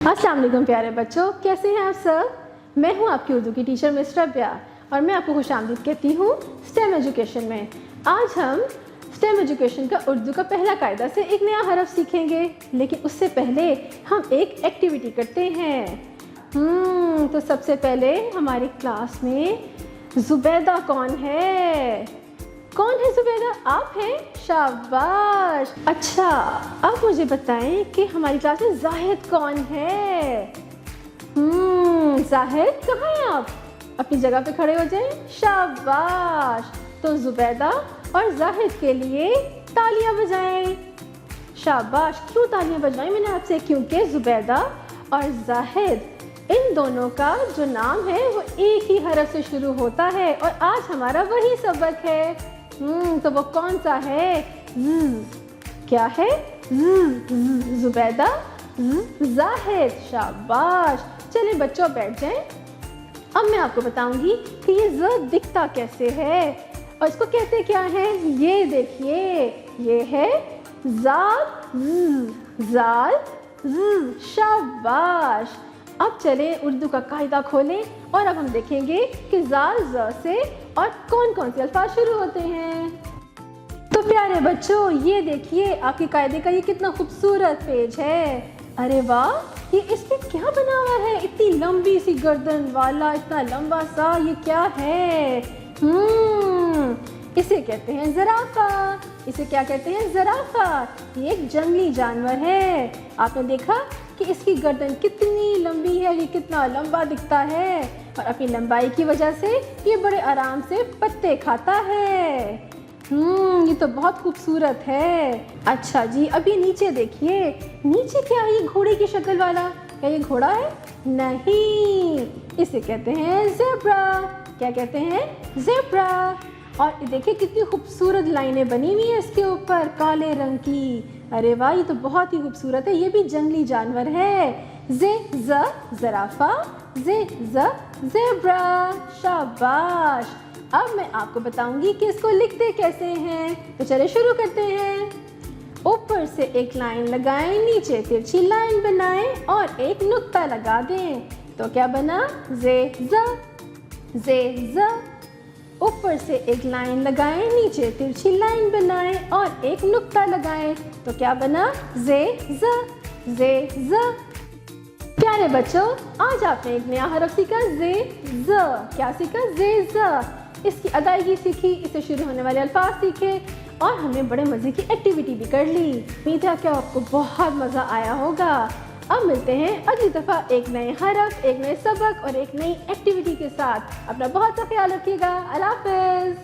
अस्सलाम वालेकुम प्यारे बच्चों, कैसे हैं आप सब। मैं हूं आपकी उर्दू की टीचर मिस रबिया और मैं आपको खुशामदीद कहती हूं स्टेम एजुकेशन में। आज हम स्टेम एजुकेशन का उर्दू का पहला कायदा से एक नया हरफ सीखेंगे, लेकिन उससे पहले हम एक एक्टिविटी करते हैं। तो सबसे पहले हमारी क्लास में जुबैदा कौन है? कौन है जुबैदा? आप हैं? शाबाश। अच्छा, अब मुझे बताएं कि हमारी क्लास में जाहिद कौन है? जाहिद कहाँ हैं आप? अपनी जगह पे खड़े हो जाएं। शाबाश। तो जुबैदा और जाहिद के लिए तालियां बजाएं। शाबाश। क्यों तालियां बजाएं मैंने आपसे? क्योंकि जुबैदा और जाहिद इन दोनों का जो नाम है वो एक ही हरफ से शुरू होता है और आज हमारा वही सबक है। तो वो कौन सा है? क्या है? जुबैदा, जाहिद। शाबाश। चलिए बच्चों बैठ जाएं। अब मैं आपको बताऊंगी कि ये ज दिखता कैसे है और इसको कहते क्या है। ये देखिए, ये है जाल, जाल, शाबाश। अब चले उर्दू का कायदा खोलें और अब हम देखेंगे कि जाल ज से और कौन कौन से अल्फाज शुरू होते हैं। तो प्यारे बच्चों, ये देखिए आपके कायदे का ये कितना खूबसूरत पेज है। अरे वाह, ये इस पे क्या बना हुआ है? इतनी लंबी सी गर्दन वाला, इतना लंबा सा, ये क्या है? इसे कहते हैं ज़राफ़ा। इसे क्या कहते हैं? ज़राफ़ा। ये एक जंगली जानवर है। आपने देखा कि इसकी गर्दन कितनी लंबी है, ये कितना लंबा दिखता है और अपनी लंबाई की वजह से ये बड़े आराम से पत्ते खाता है। ये तो बहुत खूबसूरत है। अच्छा जी, अब ये नीचे देखिए। नीचे क्या है? ये घोड़े की शक्ल वाला। क्या ये घोड़ा है? नहीं, इसे कहते हैं ज़ेब्रा। क्या कहते हैं? ज़ेब्रा। और देखिए कितनी खूबसूरत लाइनें बनी हुई है इसके ऊपर काले रंग की। अरे वाह, ये तो बहुत ही खूबसूरत है। ये भी जंगली जानवर है। ज़राफ़ा, ज़ेब्रा। शाबाश। अब मैं आपको बताऊंगी कि इसको लिखते कैसे हैं। तो चलिए शुरू करते हैं। ऊपर से एक लाइन लगाएं, नीचे तिरछी लाइन बनाएं और एक नुक्ता लगा दें। तो क्या बना? ज़। ऊपर से एक लाइन लगाएं, नीचे तिरछी लाइन बनाएं और एक नुक्ता लगाएं। तो क्या बना? ज़। प्यारे बच्चों, आज आपने एक नया हरफ सीखा, ज़। क्या सीखा? ज़। इसकी अदायगी सीखी, इससे शुरू होने वाले अल्फाज सीखे और हमने बड़े मज़े की एक्टिविटी भी कर ली। उम्मीद है कि आपको बहुत मज़ा आया होगा। अब मिलते हैं अगली दफ़ा एक नए हरफ, एक नए सबक और एक नई एक्टिविटी के साथ। अपना बहुत सा ख्याल रखिएगा। अल्लाह हाफ़िज़।